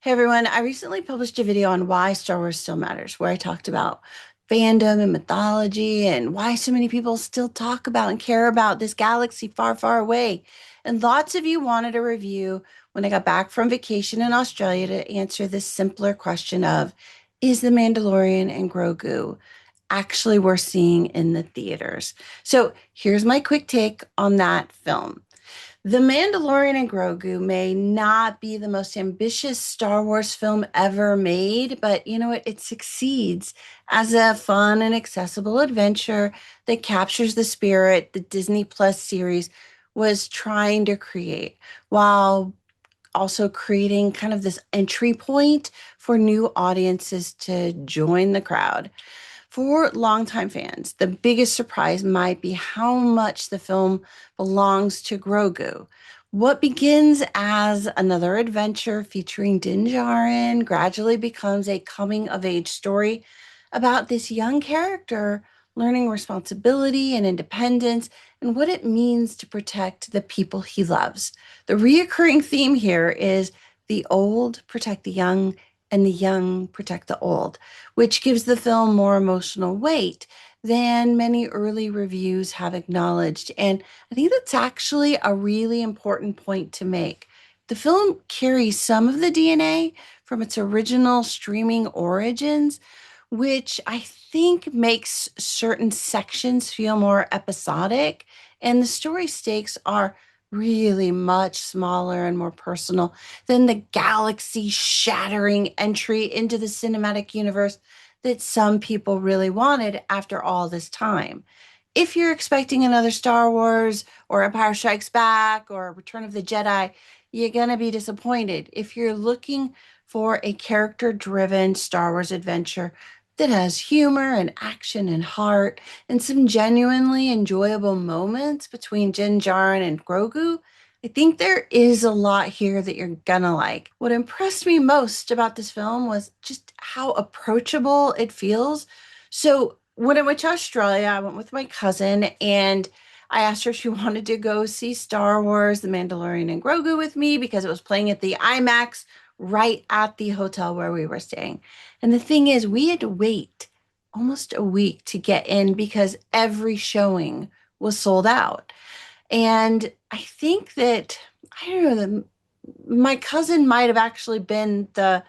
Hey everyone, I recently published a video on why Star Wars still matters, where I talked about fandom and mythology and why so many people still talk about and care about this galaxy far, far away. And lots of you wanted a review when I got back from vacation in Australia to answer this simpler question of, is The Mandalorian and Grogu actually worth seeing in the theaters? So here's my quick take on that film. The Mandalorian and Grogu may not be the most ambitious Star Wars film ever made, but you know what? It succeeds as a fun and accessible adventure that captures the spirit the Disney Plus series was trying to create, while also creating kind of this entry point for new audiences to join the crowd. For longtime fans, the biggest surprise might be how much the film belongs to Grogu. What begins as another adventure featuring Din Djarin gradually becomes a coming of age story about this young character learning responsibility and independence and what it means to protect the people he loves. The reoccurring theme here is the old protect the young and the young protect the old, which gives the film more emotional weight than many early reviews have acknowledged. And I think that's actually a really important point to make. The film carries some of the DNA from its original streaming origins, which I think makes certain sections feel more episodic, and the story stakes are really much smaller and more personal than the galaxy shattering entry into the cinematic universe that some people really wanted after all this time. If you're expecting another Star Wars or Empire Strikes Back or Return of the Jedi, you're going to be disappointed. If you're looking for a character driven Star Wars adventure that has humor and action and heart and some genuinely enjoyable moments between Din Djarin and Grogu, I think there is a lot here that you're gonna like. What impressed me most about this film was just how approachable it feels. So when I went to Australia, I went with my cousin and I asked her if she wanted to go see Star Wars, The Mandalorian and Grogu with me because it was playing at the IMAX right at the hotel where we were staying. And the thing is, we had to wait almost a week to get in because every showing was sold out. And I think that, I don't know, my cousin might have actually been the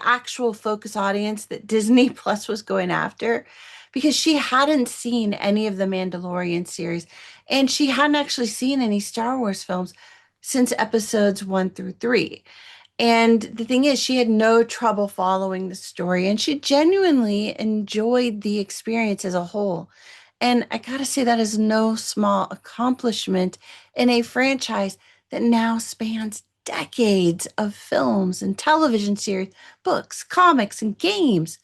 actual focus audience that Disney Plus was going after because she hadn't seen any of the Mandalorian series and she hadn't actually seen any Star Wars films since episodes 1 through 3. And the thing is, she had no trouble following the story and she genuinely enjoyed the experience as a whole. And I gotta say, that is no small accomplishment in a franchise that now spans decades of films and television series, books, comics, and games.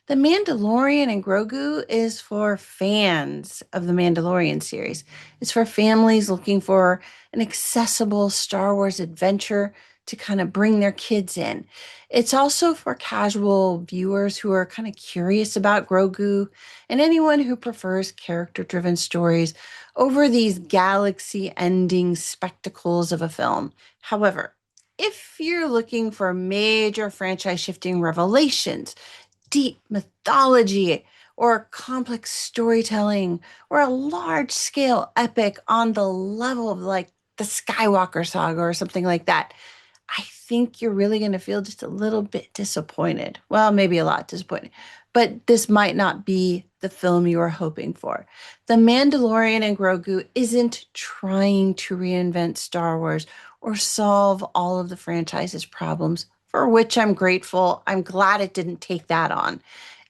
The Mandalorian and Grogu is for fans of the Mandalorian series. It's for families looking for an accessible Star Wars adventure to kind of bring their kids in. It's also for casual viewers who are kind of curious about Grogu and anyone who prefers character driven stories over these galaxy ending spectacles of a film. However, if you're looking for major franchise shifting revelations, deep mythology, or complex storytelling, or a large scale epic on the level of like the Skywalker saga or something like that, I think you're really going to feel just a little bit disappointed. Well, maybe a lot disappointed, but this might not be the film you are hoping for. The Mandalorian and Grogu isn't trying to reinvent Star Wars or solve all of the franchise's problems, for which I'm grateful. I'm glad it didn't take that on.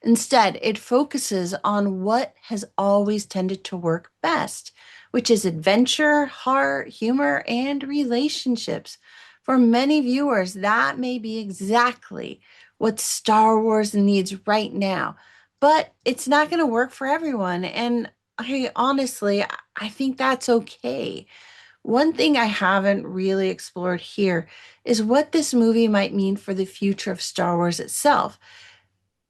Instead, it focuses on what has always tended to work best, which is adventure, heart, humor, and relationships. For many viewers, that may be exactly what Star Wars needs right now, but it's not going to work for everyone. And I honestly, I think that's okay. One thing I haven't really explored here is what this movie might mean for the future of Star Wars itself.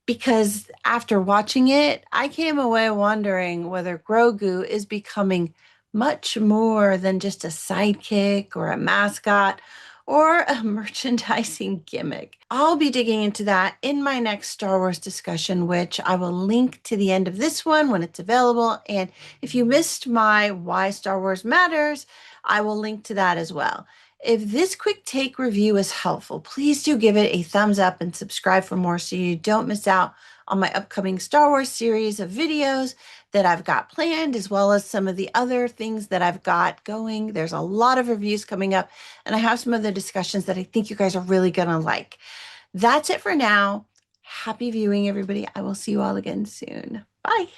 Because after watching it, I came away wondering whether Grogu is becoming much more than just a sidekick or a mascot, or a merchandising gimmick? I'll be digging into that in my next Star Wars discussion, which I will link to the end of this one when it's available. And if you missed my Why Star Wars Matters, I will link to that as well. If this quick take review is helpful, please do give it a thumbs up and subscribe for more so you don't miss out on my upcoming Star Wars series of videos that I've got planned, as well as some of the other things that I've got going. There's a lot of reviews coming up, and I have some other discussions that I think you guys are really going to like. That's it for now. Happy viewing, everybody. I will see you all again soon. Bye.